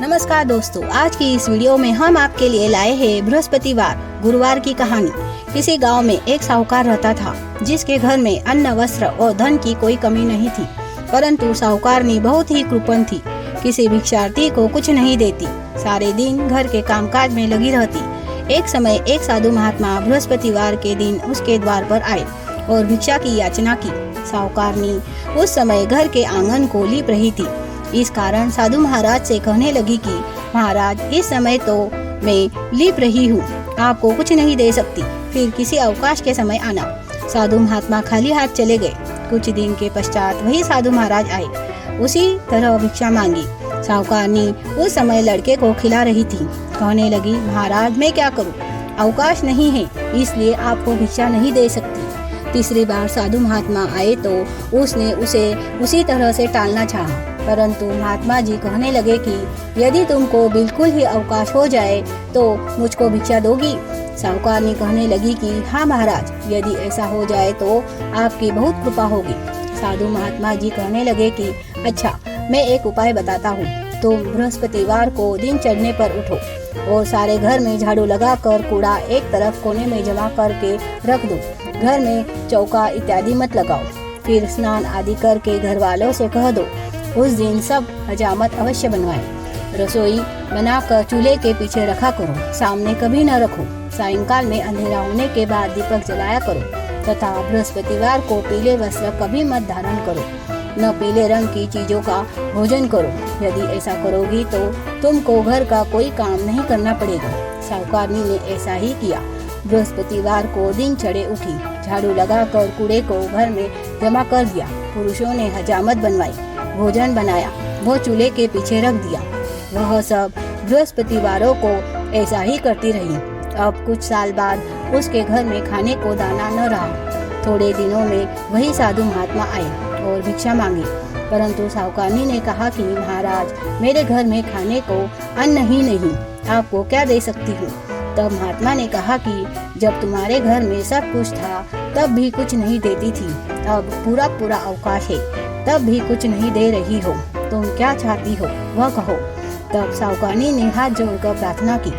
नमस्कार दोस्तों, आज की इस वीडियो में हम आपके लिए लाए हैं बृहस्पतिवार गुरुवार की कहानी। किसी गांव में एक साहूकार रहता था जिसके घर में अन्न, वस्त्र और धन की कोई कमी नहीं थी। परंतु साहूकारनी बहुत ही कृपण थी, किसी भिक्षार्थी को कुछ नहीं देती, सारे दिन घर के कामकाज में लगी रहती। एक समय एक साधु महात्मा बृहस्पतिवार के दिन उसके द्वार पर आए और भिक्षा की याचना की। साहूकारनी उस समय घर के आंगन को लीप रही थी। इस कारण साधु महाराज से कहने लगी कि महाराज, इस समय तो मैं लीप रही हूँ, आपको कुछ नहीं दे सकती, फिर किसी अवकाश के समय आना। साधु महात्मा खाली हाथ चले गए। कुछ दिन के पश्चात वही साधु महाराज आए, उसी तरह भिक्षा मांगी। साहूकारनी उस समय लड़के को खिला रही थी। कहने लगी, महाराज मैं क्या करूँ, अवकाश नहीं है, इसलिए आपको भिक्षा नहीं दे सकती। तीसरी बार साधु महात्मा आए तो उसने उसे उसी तरह से टालना चाहा, परंतु महात्मा जी कहने लगे कि यदि तुमको बिल्कुल ही अवकाश हो जाए तो मुझको भिक्षा दोगी। साहूकारनी कहने लगी कि हाँ महाराज, यदि ऐसा हो जाए तो आपकी बहुत कृपा होगी। साधु महात्मा जी कहने लगे कि अच्छा, मैं एक उपाय बताता हूँ। तो बृहस्पतिवार को दिन चढ़ने पर उठो और सारे घर में झाड़ू लगाकर कूड़ा एक तरफ कोने में जमा करके रख दो। घर में चौका इत्यादि मत लगाओ। फिर स्नान आदि करके घर वालों से कह दो उस दिन सब हजामत अवश्य बनवाएं। रसोई बनाकर चूल्हे के पीछे रखा करो, सामने कभी न रखो। सायंकाल में अंधेरा होने के बाद दीपक जलाया करो तथा बृहस्पतिवार को पीले वस्त्र कभी मत धारण करो, न पीले रंग की चीजों का भोजन करो। यदि ऐसा करोगी तो तुमको घर का कोई काम नहीं करना पड़ेगा। साहूकारनी ने ऐसा ही किया। बृहस्पतिवार को दिन चढ़े उठी, झाड़ू लगाकर कूड़े को घर में जमा कर दिया। पुरुषों ने हजामत बनवाई, भोजन बनाया, वो चूल्हे के पीछे रख दिया। वह सब बृहस्पतिवारों को ऐसा ही करती रही। अब कुछ साल बाद उसके घर में खाने को दाना न रहा। थोड़े दिनों में वही साधु महात्मा आए और भिक्षा मांगी, परंतु साहूकारनी ने कहा कि महाराज, मेरे घर में खाने को अन्न ही नहीं, आपको क्या दे सकती हूँ। तब महात्मा ने कहा कि जब तुम्हारे घर में सब कुछ था तब भी कुछ नहीं देती थी, अब पूरा पूरा अवकाश है तब भी कुछ नहीं दे रही हो, तुम क्या चाहती हो वह कहो। तब साहूकारनी ने हाथ जोड़कर प्रार्थना की,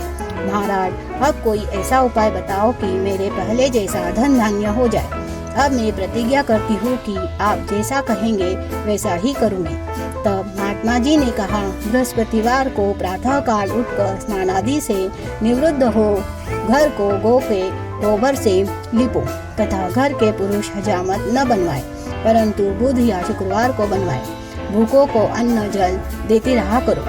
महाराज, अब कोई ऐसा उपाय बताओ कि मेरे पहले जैसा धन धान्य हो जाए। अब मैं प्रतिज्ञा करती हूँ कि आप जैसा कहेंगे वैसा ही करूँगी। तब महात्मा जी ने कहा, बृहस्पतिवार को प्रातः काल उठकर स्नान आदि से निवृत्त हो, घर को गौ के गोबर से लिपो तथा घर के पुरुष हजामत न बनवाए, परंतु बुध या शुक्रवार को बनवाए। भूखों को अन्न जल देती रहा करो।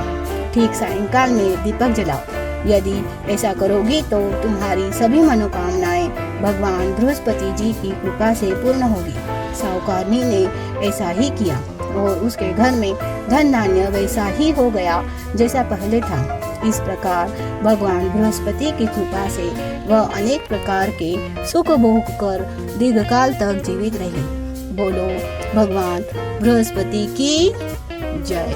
ठीक सायंकाल में दीपक जलाओ। यदि ऐसा करोगी तो तुम्हारी सभी मनोकामनाएं भगवान बृहस्पति जी की कृपा से पूर्ण होगी। साहूकारनी ने ऐसा ही किया और उसके घर में धन धान्य वैसा ही हो गया जैसा पहले था। इस प्रकार भगवान बृहस्पति की कृपा से वह अनेक प्रकार के सुख भोग कर दीर्घकाल तक जीवित रहे। बोलो भगवान बृहस्पति की जय।